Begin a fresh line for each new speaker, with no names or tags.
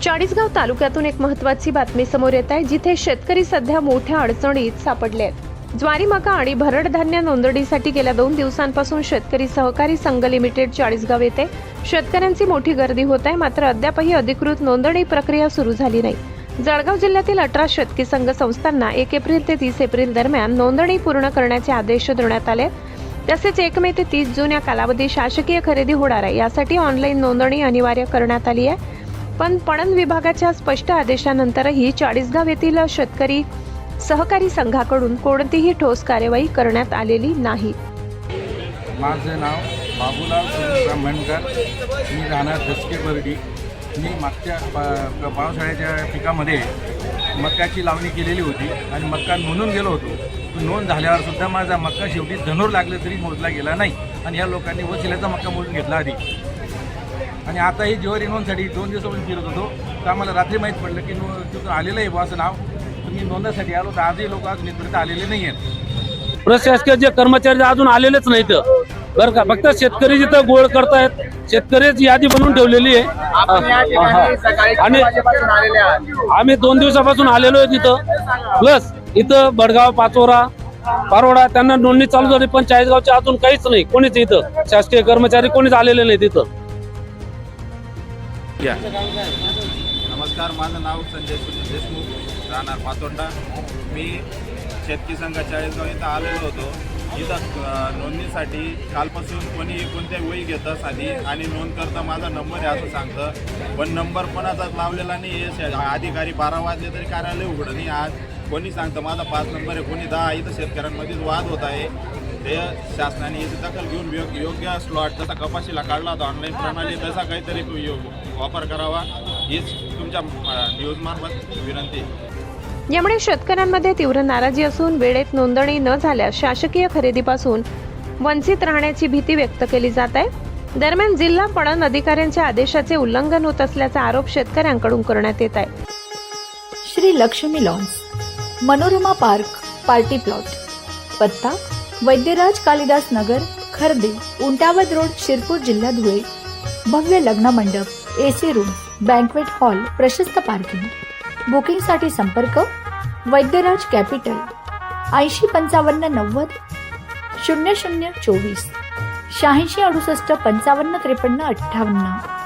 चाळीसगाव तालुक्यातून एक महत्त्वाची बातमी समोर येत आहे, जिथे शेतकरी सध्या मोठ्या अडचणीत सापडले आहेत। ज्वारी, मका आणि भरड धान्य नोंदणीसाठी गेल्या 2 दिवसांपासून शेतकरी सहकारी संघ लिमिटेड चाळीसगाव येथे शेतकऱ्यांची मोठी गर्दी होत आहे, मात्र अद्यापही अधिकृत नोंदणी प्रक्रिया सुरू झाली नाही। जळगाव जिल्ह्यातील 18 शेतकरी संघ संस्थांना 1 एप्रिल ते 30 एप्रिल दरम्यान नोंदणी पूर्ण करण्याचे आदेश देण्यात आले। तसेच 1 मे ते 30 जून या कालावधीत शासकीय खरेदी होणार आहे, यासाठी ऑनलाईन नोंदणी अनिवार्य करण्यात आली आहे। पण पणन विभागाच्या स्पष्ट आदेशानंतरही चाळीसगाव येथील शेतकरी सहकारी संघाकडून कोणतीही ठोस कार्यवाही करण्यात आलेली नाही।
माझे नाव बाबूलाल ब्राह्मणकर, मी राहणार दसके बर्डी। मी मागच्या पावसाळ्याच्या पिकामध्ये मक्याची लावणी केलेली होती आणि मक्का नोंदून गेलो होतो। तो नोंद झाल्यावर सुद्धा माझा मक्का शेवटी धनूर लागले तरी मोजला गेला नाही आणि या लोकांनी वशिल्याचा मक्का मोजून घेतला आधी। आणि आता ही ज्वारी नोंदसाठी 2 दिवसापासून फिरत होतो, तर आम्हाला रात्री माहीत पडलं की तिथून आलेलं आहे असं नाव। तुम्ही नोंदण्यासाठी आलो तर आजही लोक अजून इथपर्यंत आलेले नाही आहेत। प्रशासकीय जे कर्मचारी अजून आलेलेच नाहीत बरं का, फक्त शेतकरी जिथं गोळ करतायत, शेतकरीची यादी बनवून ठेवलेली आहे आणि आम्ही 2 दिवसापासून आलेलो आहे तिथं। प्लस इथं बडगाव, पाचोरा, पारोडा त्यांना नोंदणी चालू झाली, पण चाळीसगावच्या अजून काहीच नाही, कोणीच इथं शासकीय कर्मचारी कोणीच आलेले नाही तिथं।
नमस्कार, माझं नाव संजय सुनील देशमुख, राहणार पातोंडा। मी शेतकरी संघ चाळीसगाव इथं आलेलो होतो। इथं नोंदणीसाठी कालपासून कोणी कोणत्या वही घेतं आधी आणि नोंद करता माझा नंबर आहे असं सांगतं, पण नंबर कोणाचाच लावलेला नाही आहे। अधिकारी 12 वाजले तरी कार्यालय उघडं नाही। आज कोणी सांगतं माझा 5 नंबर आहे, कोणी 10। इथं शेतकऱ्यांमध्येच वाद होत आहे। ते शासनाने याची दखल घेऊन योग्य स्लॉट जसा कपाशीला काढला होता ऑनलाईन प्रणाली, तसा काहीतरी वापर करावा, हीच तुमच्या न्यूजमार्फत विनंती।
यामुळे शेतकऱ्यांमध्ये तीव्र नाराजी असून वेळेत नोंदणी न झाल्यास शासकीय खरेदीपासून वंचित राहण्याची भीती व्यक्त केली जात आहे। दरम्यान जिल्हा पणन अधिकाऱ्यांच्या आदेशाचे उल्लंघन होत असल्याचा आरोप शेतकऱ्यांकडून करण्यात येत आहे।
Shri Lakshmi lawns, Manorama park, party plot, पत्ता वैद्यराज कालिदास नगर, खर्दे, उंटावद रोड, शिरपूर, जिल्हा धुळे। भव्य लग्न मंडप, AC रूम, बँक्वेट हॉल, प्रशस्त पार्किंग। बुकिंगसाठी संपर्क वैद्यराज कॅपिटल 80 55 90 00 24 86 68 55 53 58।